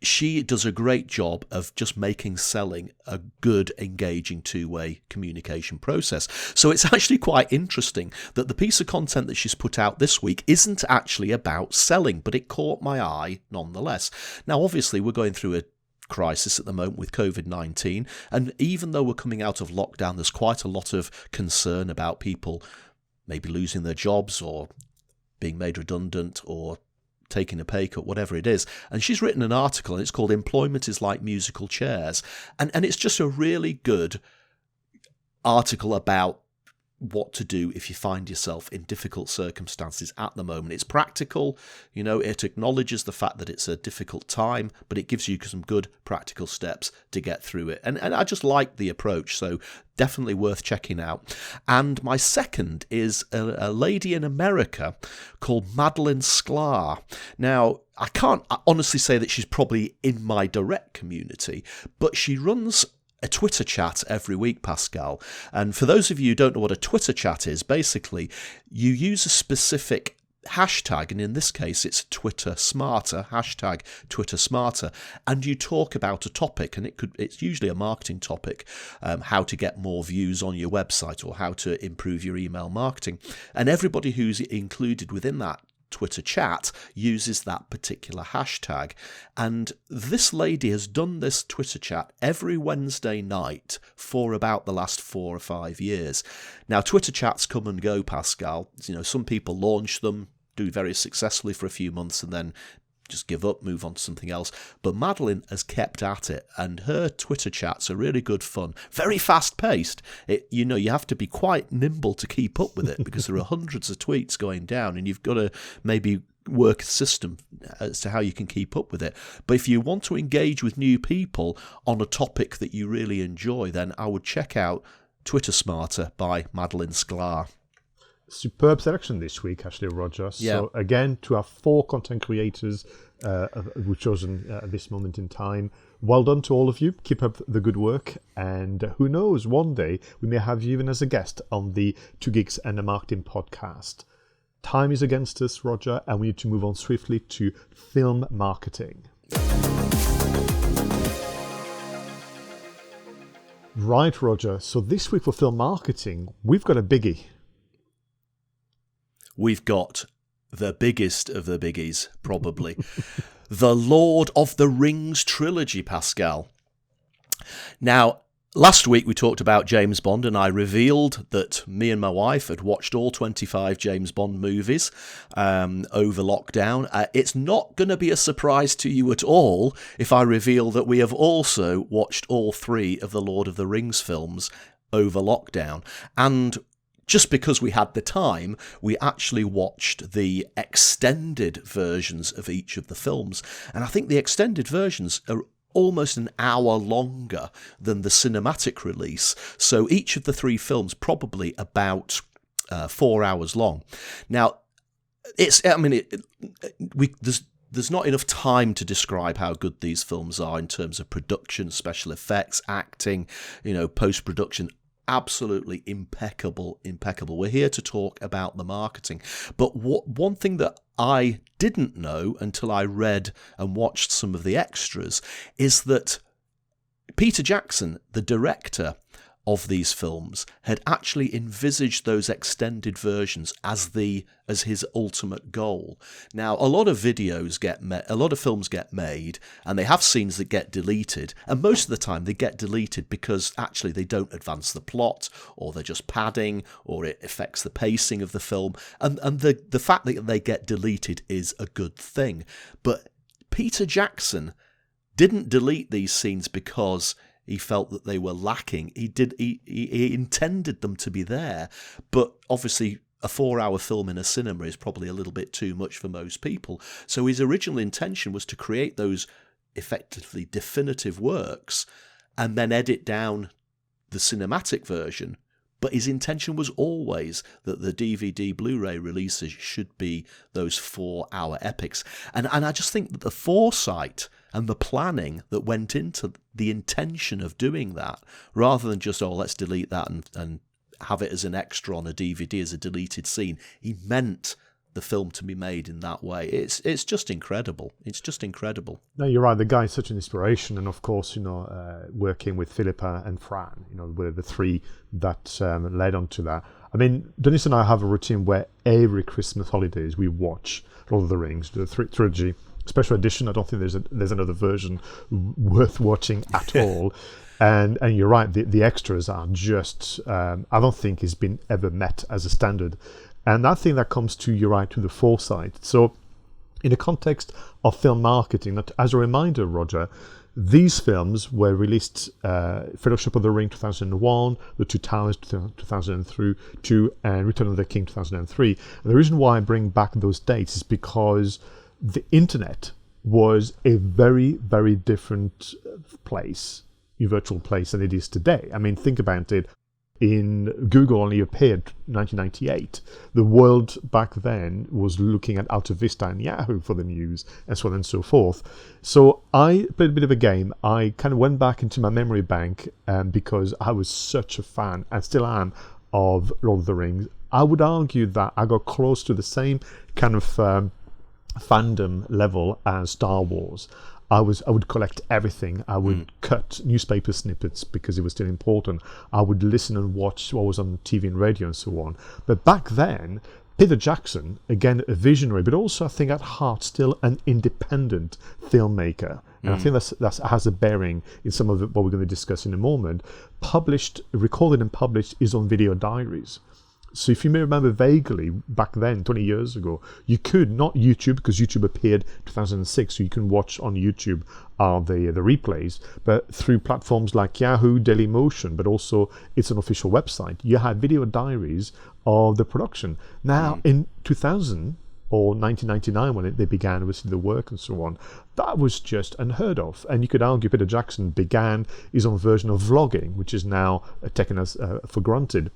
She does a great job of just making selling a good, engaging two-way communication process. So it's actually quite interesting that the piece of content that she's put out this week isn't actually about selling, but it caught my eye nonetheless. Now, obviously, we're going through a crisis at the moment with COVID-19, and even though we're coming out of lockdown, there's quite a lot of concern about people maybe losing their jobs or being made redundant or taking a pay cut, whatever it is. And she's written an article, and it's called Employment is Like Musical Chairs. And it's just a really good article about what to do if you find yourself in difficult circumstances at the moment. It's practical, you know, it acknowledges the fact that it's a difficult time, but it gives you some good practical steps to get through it. And I just like the approach, so definitely worth checking out. And my second is a lady in America called Madeline Sklar. Now, I can't honestly say that she's probably in my direct community, but she runs a Twitter chat every week, Pascal. And for those of you who don't know what a Twitter chat is, basically you use a specific hashtag, and in this case it's Twitter Smarter, hashtag Twitter Smarter, and you talk about a topic, and it's usually a marketing topic, how to get more views on your website or how to improve your email marketing. And everybody who's included within that Twitter chat uses that particular hashtag. And this lady has done this Twitter chat every Wednesday night for about the last 4 or 5 years. Now, Twitter chats come and go, Pascal. You know, some people launch them, do very successfully for a few months, and then just give up, move on to something else. But Madeline has kept at it, and her Twitter chats are really good fun, very fast-paced. You know, you have to be quite nimble to keep up with it because there are hundreds of tweets going down, and you've got to maybe work a system as to how you can keep up with it. But if you want to engage with new people on a topic that you really enjoy, then I would check out Twitter Smarter by Madeline Sklar. Superb selection this week, actually, Roger. Yeah. So again, to our 4 content creators we've chosen at this moment in time, well done to all of you. Keep up the good work, and who knows, one day we may have you even as a guest on the Two Geeks and a Marketing podcast. Time is against us, Roger, and we need to move on swiftly to film marketing. Right, Roger. So this week for film marketing, we've got a biggie. We've got the biggest of the biggies, probably. The Lord of the Rings Trilogy, Pascal. Now, last week we talked about James Bond, and I revealed that me and my wife had watched all 25 James Bond movies over lockdown. It's not going to be a surprise to you at all if I reveal that we have also watched all 3 of the Lord of the Rings films over lockdown. And just because we had the time, we actually watched the extended versions of each of the films. And I think the extended versions are almost an hour longer than the cinematic release. So each of the 3 films probably about 4 hours long. Now, there's not enough time to describe how good these films are in terms of production, special effects, acting, post-production. Absolutely impeccable. We're here to talk about the marketing. But one thing that I didn't know until I read and watched some of the extras is that Peter Jackson, the director of these films had actually envisaged those extended versions as his ultimate goal. Now, a lot of films get made, and they have scenes that get deleted, and most of the time they get deleted because actually they don't advance the plot, or they're just padding, or it affects the pacing of the film, and the fact that they get deleted is a good thing. But Peter Jackson didn't delete these scenes because he felt that they were lacking. He intended them to be there, but obviously a 4-hour film in a cinema is probably a little bit too much for most people. So his original intention was to create those effectively definitive works and then edit down the cinematic version. But his intention was always that the DVD Blu-ray releases should be those 4-hour epics. And I just think that the foresight and the planning that went into the intention of doing that, rather than just, let's delete that and have it as an extra on a DVD as a deleted scene, he meant the film to be made in that way. It's just incredible. It's just incredible. No, you're right. The guy is such an inspiration, and of course, working with Philippa and Fran, were the three that led on to that. I mean, Dennis and I have a routine where every Christmas holidays we watch Lord of the Rings, the trilogy, special edition. I don't think there's another version worth watching at all. And you're right. The extras are just I don't think has been ever met as a standard. And I think that comes to, you're right, to the foresight. So in the context of film marketing, as a reminder, Roger, these films were released, Fellowship of the Ring 2001, The Two Towers 2002, and Return of the King 2003. And the reason why I bring back those dates is because the internet was a very, very different place, a virtual place, than it is today. I mean, think about it. Google only appeared in 1998. The world back then was looking at Alta Vista and Yahoo for the news, and so on and so forth. So I played a bit of a game. I kind of went back into my memory bank because I was such a fan, and still am, of Lord of the Rings. I would argue that I got close to the same kind of fandom level as Star Wars. I would collect everything. I would cut newspaper snippets because it was still important. I would listen and watch what was on TV and radio and so on. But back then, Peter Jackson, again, a visionary, but also I think at heart still an independent filmmaker. And I think that has a bearing in some of what we're going to discuss in a moment. Recorded and published his own video diaries. So if you may remember vaguely, back then, 20 years ago, you could, not YouTube, because YouTube appeared in 2006, so you can watch on YouTube the replays, but through platforms like Yahoo, Dailymotion, but also it's an official website, you had video diaries of the production. Now, in 2000, or 1999 when they began obviously the work and so on, that was just unheard of. And you could argue Peter Jackson began his own version of vlogging, which is now taken as for granted.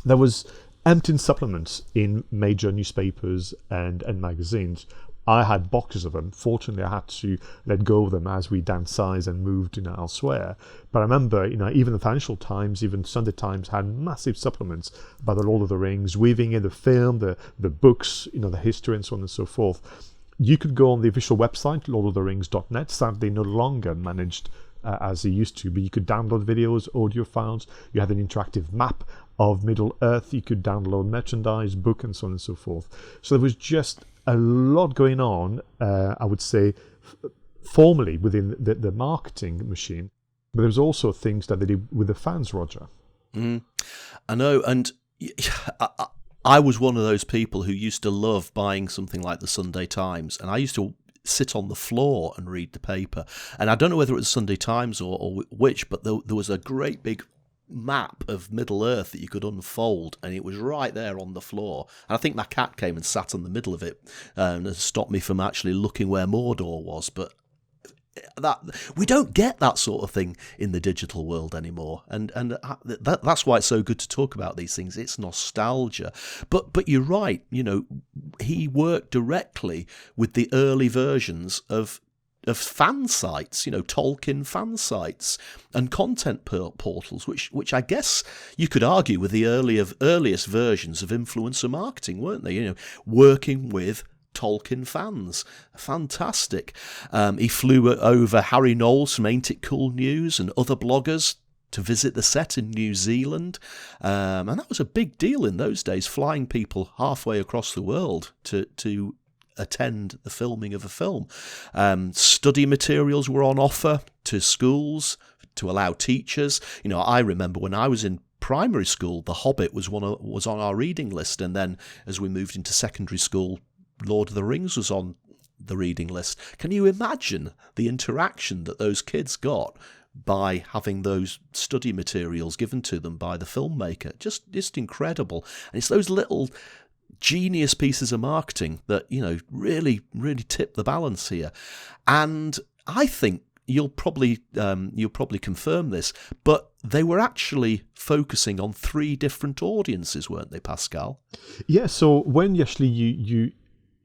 There was emptying supplements in major newspapers and magazines. I had boxes of them. Fortunately, I had to let go of them as we downsized and moved elsewhere. But I remember, even the Financial Times, even Sunday Times had massive supplements about the Lord of the Rings, weaving in the film, the books, the history, and so on and so forth. You could go on the official website, lordoftherings.net. Sadly, no longer managed as it used to, but you could download videos, audio files. You had an interactive map of Middle-earth. You could download merchandise, book, and so on and so forth. So there was just a lot going on, I would say, formally within the marketing machine. But there was also things that they did with the fans, Roger. I know, and I was one of those people who used to love buying something like the Sunday Times, and I used to sit on the floor and read the paper. And I don't know whether it was Sunday Times or which, but there was a great big map of Middle-earth that you could unfold, and it was right there on the floor. And I think my cat came and sat in the middle of it and stopped me from actually looking where Mordor was. But that we don't get that sort of thing in the digital world anymore, and that's why it's so good to talk about these things. It's nostalgia, but you're right. He worked directly with the early versions of fan sites, Tolkien fan sites and content portals, which I guess you could argue were the earliest versions of influencer marketing, weren't they? Working with Tolkien fans. Fantastic. He flew over Harry Knowles from Ain't It Cool News and other bloggers to visit the set in New Zealand. And that was a big deal in those days, flying people halfway across the world to attend the filming of a film. Study materials were on offer to schools to allow teachers. I remember when I was in primary school, The Hobbit was on our reading list, and then as we moved into secondary school, Lord of the Rings was on the reading list. Can you imagine the interaction that those kids got by having those study materials given to them by the filmmaker? Just incredible. And it's those little genius pieces of marketing that, really, really tip the balance here. And I think you'll probably confirm this, but they were actually focusing on 3 different audiences, weren't they, Pascal? Yeah, so when you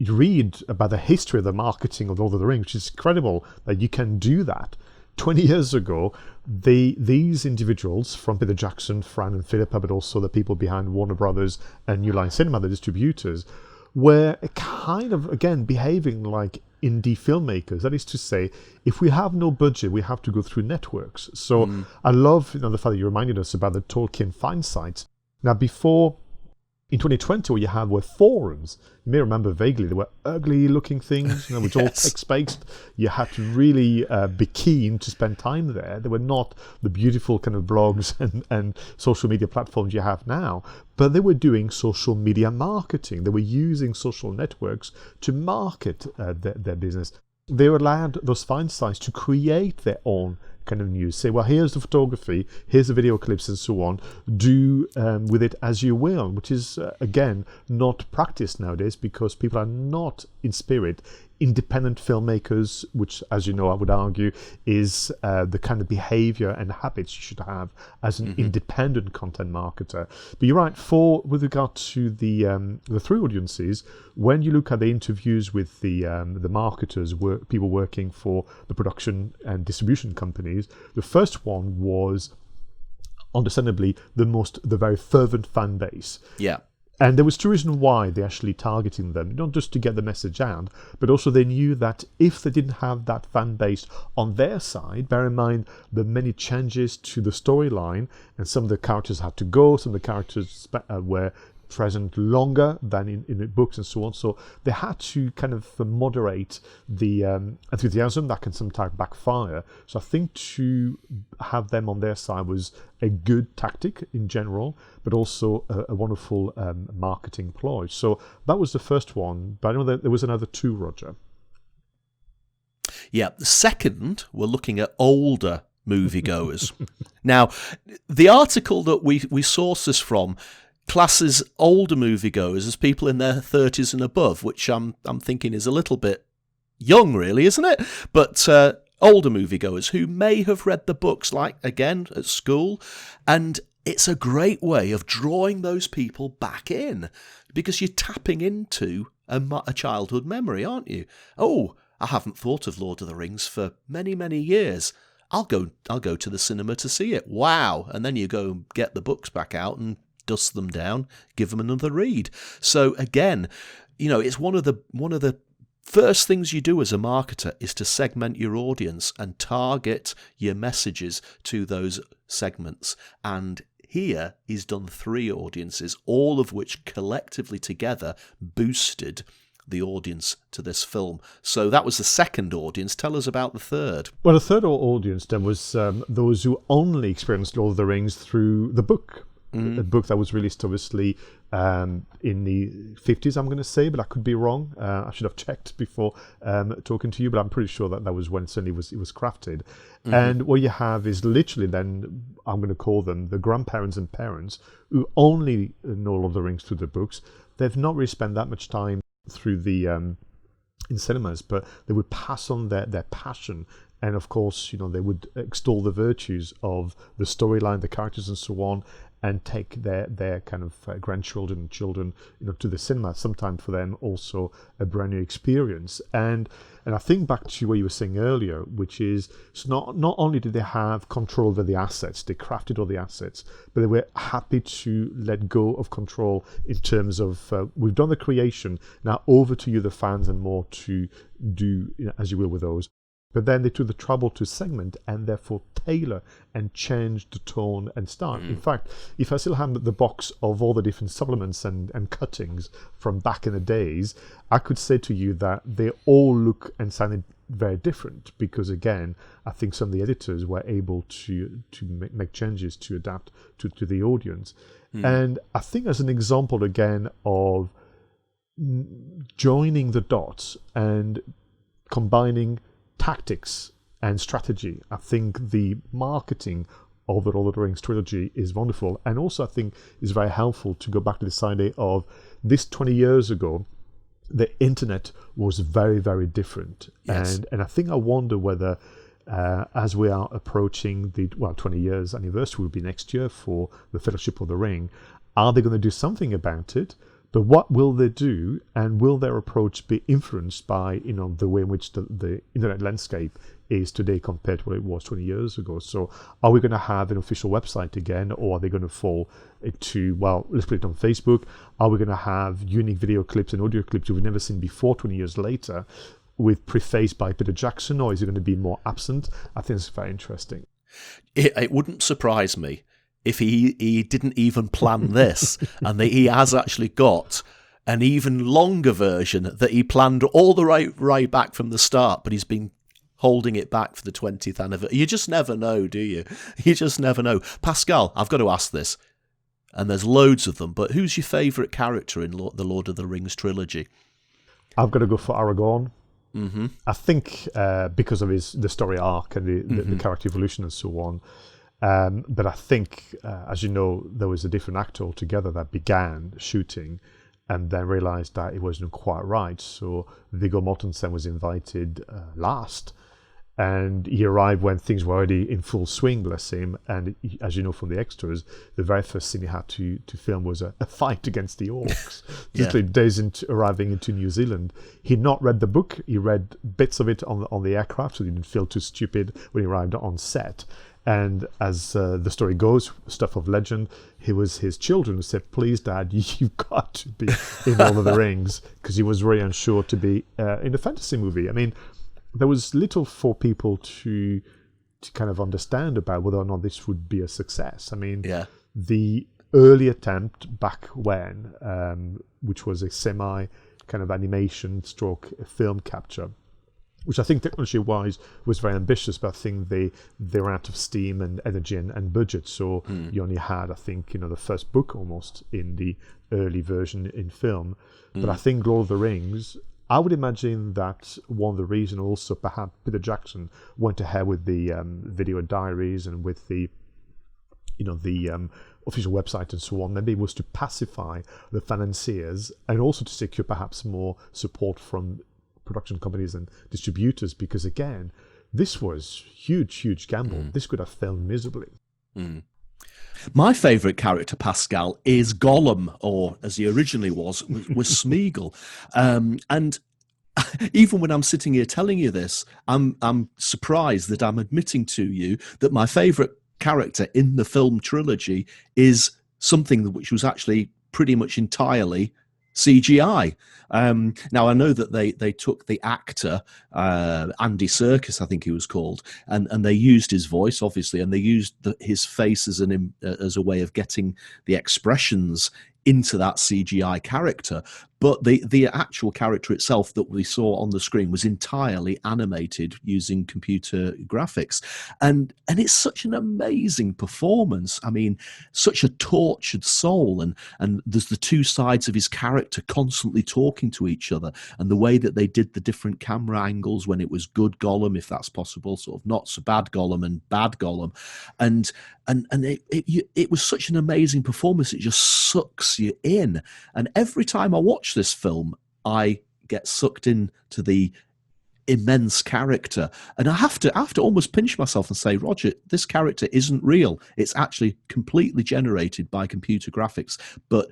read about the history of the marketing of Lord of the Rings, which is incredible that you can do that. 20 years ago, these individuals from Peter Jackson, Fran and Philippa, but also the people behind Warner Brothers and New Line Cinema, the distributors, were kind of, again, behaving like indie filmmakers. That is to say, if we have no budget, we have to go through networks. So I love the fact that you reminded us about the Tolkien fan sites. Now, before, in 2020, what you had were forums. You may remember vaguely, they were ugly-looking things, which all text-based. You had to really be keen to spend time there. They were not the beautiful kind of blogs and social media platforms you have now, but they were doing social media marketing. They were using social networks to market their business. They allowed those fan sites to create their own kind of news. Say, well, here's the photography, here's the video clips and so on. Do with it as you will, which is, again, not practiced nowadays because people are not, in spirit, independent filmmakers, which, as you know, I would argue, is the kind of behavior and habits you should have as an independent content marketer. But you're right, with regard to the 3 audiences, when you look at the interviews with the marketers, people working for the production and distribution companies, the first one was understandably the very fervent fan base. Yeah. And there was 2 reasons why they're actually targeting them, not just to get the message out, but also they knew that if they didn't have that fan base on their side, bear in mind the many changes to the storyline, and some of the characters had to go, some of the characters were present longer than in the books and so on. So they had to kind of moderate the enthusiasm that can sometimes backfire. So I think to have them on their side was a good tactic in general, but also a wonderful marketing ploy. So that was the first one, but I know that there was another 2, Roger. Yeah, the second, we're looking at older moviegoers. Now, the article that we source this from classes older moviegoers as people in their 30s and above, which I'm thinking is a little bit young, really, isn't it? But older moviegoers who may have read the books, like, again, at school, and it's a great way of drawing those people back in, because you're tapping into a childhood memory, aren't you? Oh, I haven't thought of Lord of the Rings for many, many years. I'll go to the cinema to see it. Wow. And then you go and get the books back out and dust them down, give them another read. So again, it's one of the first things you do as a marketer is to segment your audience and target your messages to those segments. And here he's done 3 audiences, all of which collectively together boosted the audience to this film. So that was the second audience. Tell us about the third. Well, the third audience then was those who only experienced Lord of the Rings through the book. A book that was released, obviously, in the 50s, I'm going to say, but I could be wrong. I should have checked before talking to you, but I'm pretty sure that was when certainly it was crafted. And what you have is literally then, I'm going to call them the grandparents and parents who only know Lord of the Rings through the books. They've not really spent that much time through the in cinemas, but they would pass on their passion. And of course, they would extol the virtues of the storyline, the characters and so on, and take their kind of grandchildren and children, to the cinema. Sometimes for them also a brand new experience. And I think back to what you were saying earlier, which is, so not only did they have control over the assets, they crafted all the assets, but they were happy to let go of control in terms of, we've done the creation, now over to you, the fans, and more to do as you will with those. But then they took the trouble to segment and therefore tailor and change the tone and style. In fact, if I still have the box of all the different supplements and cuttings from back in the days, I could say to you that they all look and sounded very different because, again, I think some of the editors were able to make changes to adapt to the audience. And I think as an example, again, of joining the dots and combining tactics and strategy, I think the marketing of the Lord of the Rings trilogy is wonderful, and also I think is very helpful to go back to this idea of this 20 years ago. The internet was very, very different. Yes. And I think I wonder whether as we are approaching the 20 years anniversary will be next year for the Fellowship of the Ring, are they going to do something about it? But what will they do, and will their approach be influenced by the way in which the internet landscape is today compared to what it was 20 years ago? So are we going to have an official website again, or are they going to fall to, let's put it on Facebook? Are we going to have unique video clips and audio clips we've never seen before 20 years later with prefaced by Peter Jackson, or is it going to be more absent? I think it's very interesting. It wouldn't surprise me if he didn't even plan this, and that he has actually got an even longer version that he planned all the right back from the start, but he's been holding it back for the 20th anniversary. You just never know, do you? You just never know. Pascal, I've got to ask this, and there's loads of them, but who's your favourite character in the Lord of the Rings trilogy? I've got to go for Aragorn. Mm-hmm. I think because of the story arc and the character evolution and so on. But I think, as you know, there was a different actor altogether that began shooting and then realised that it wasn't quite right. So Viggo Mortensen was invited last, and he arrived when things were already in full swing, bless him. And as you know from the extras, the very first scene he had to film was a fight against the orcs. Literally days into arriving into New Zealand. He'd not read the book. He read bits of it on the aircraft, so he didn't feel too stupid when he arrived on set. And as the story goes, stuff of legend, it was his children who said, "Please, Dad, you've got to be in Lord of the Rings," because he was very unsure to be in a fantasy movie. I mean, there was little for people to kind of understand about whether or not this would be a success. I mean, the early attempt back when, which was a semi kind of animation stroke film capture, which I think technology-wise was very ambitious, but I think they ran out of steam and energy and budget. So you only had, I think, the first book almost in the early version in film. But I think Lord of the Rings, I would imagine that one of the reasons also perhaps Peter Jackson went ahead with the video diaries and with the official website and so on, maybe it was to pacify the financiers and also to secure perhaps more support from production companies and distributors, because again, this was huge gamble. This could have failed miserably. My favourite character, Pascal, is Gollum, or as he originally was Smeagol. And even when I'm sitting here telling you this, I'm surprised that I'm admitting to you that my favourite character in the film trilogy is something which was actually pretty much entirely CGI. Now I know that they took the actor Andy Serkis, I think he was called, and they used his voice obviously, and they used his face as a way of getting the expressions into that CGI character. But the actual character itself that we saw on the screen was entirely animated using computer graphics. And it's such an amazing performance. I mean, such a tortured soul. And there's the two sides of his character constantly talking to each other. And the way that they did the different camera angles when it was good Gollum, if that's possible, sort of not so bad Gollum and bad Gollum. And it was such an amazing performance. It just sucks you in. And every time I watch this film, I get sucked into the immense character, and I have to almost pinch myself and say, Roger, this character isn't real. It's actually completely generated by computer graphics. But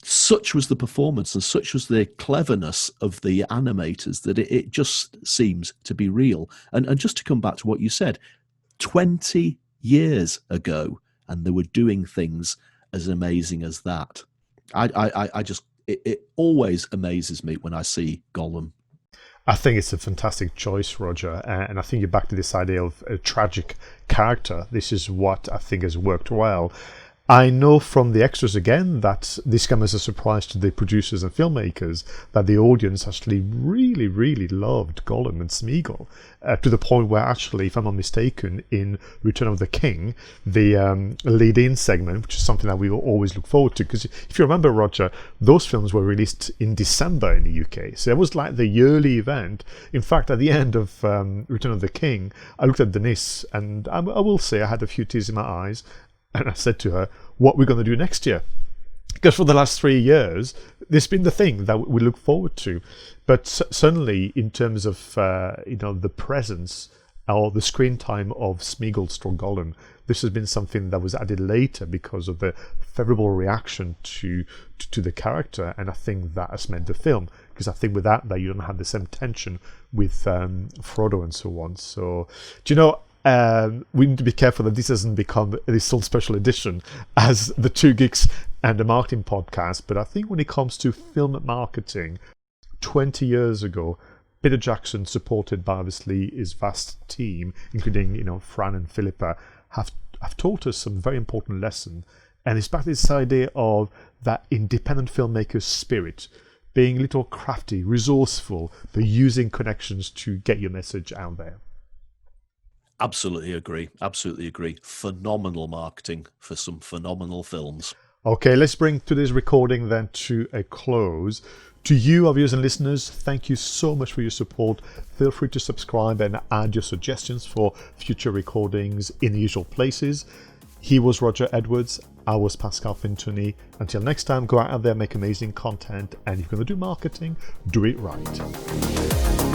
such was the performance and such was the cleverness of the animators that it just seems to be real. And just to come back to what you said, 20 years ago, and they were doing things as amazing as that. I just it always amazes me when I see Gollum. I think it's a fantastic choice, Roger. And I think you're back to this idea of a tragic character. This is what I think has worked well. I know from the extras again that this came as a surprise to the producers and filmmakers that the audience actually really, really loved Gollum and Smeagol, to the point where actually, if I'm not mistaken, in Return of the King, the lead-in segment, which is something that we always look forward to, because if you remember, Roger, those films were released in December in the UK, so it was like the yearly event. In fact, at the end of Return of the King, I looked at Denise, and I will say I had a few tears in my eyes. And I said to her, what are we going to do next year? Because for the last 3 years, this has been the thing that we look forward to. But certainly in terms of the presence or the screen time of Smeagol Gollum, this has been something that was added later because of the favourable reaction to the character. And I think that has made the film. Because I think without that, you don't have the same tension with Frodo and so on. So, do you know, we need to be careful that this doesn't become this whole special edition as the Two Geeks and the Marketing Podcast. But I think when it comes to film marketing, 20 years ago, Peter Jackson, supported by obviously his vast team, including Fran and Philippa, have taught us some very important lessons. And it's back to this idea of that independent filmmaker's spirit, being a little crafty, resourceful, but using connections to get your message out there. Absolutely agree. Absolutely agree. Phenomenal marketing for some phenomenal films. Okay, let's bring today's recording then to a close. To you, our viewers and listeners, thank you so much for your support. Feel free to subscribe and add your suggestions for future recordings in the usual places. He was Roger Edwards. I was Pascal Fintoni. Until next time, go out there, make amazing content, and if you're going to do marketing, do it right.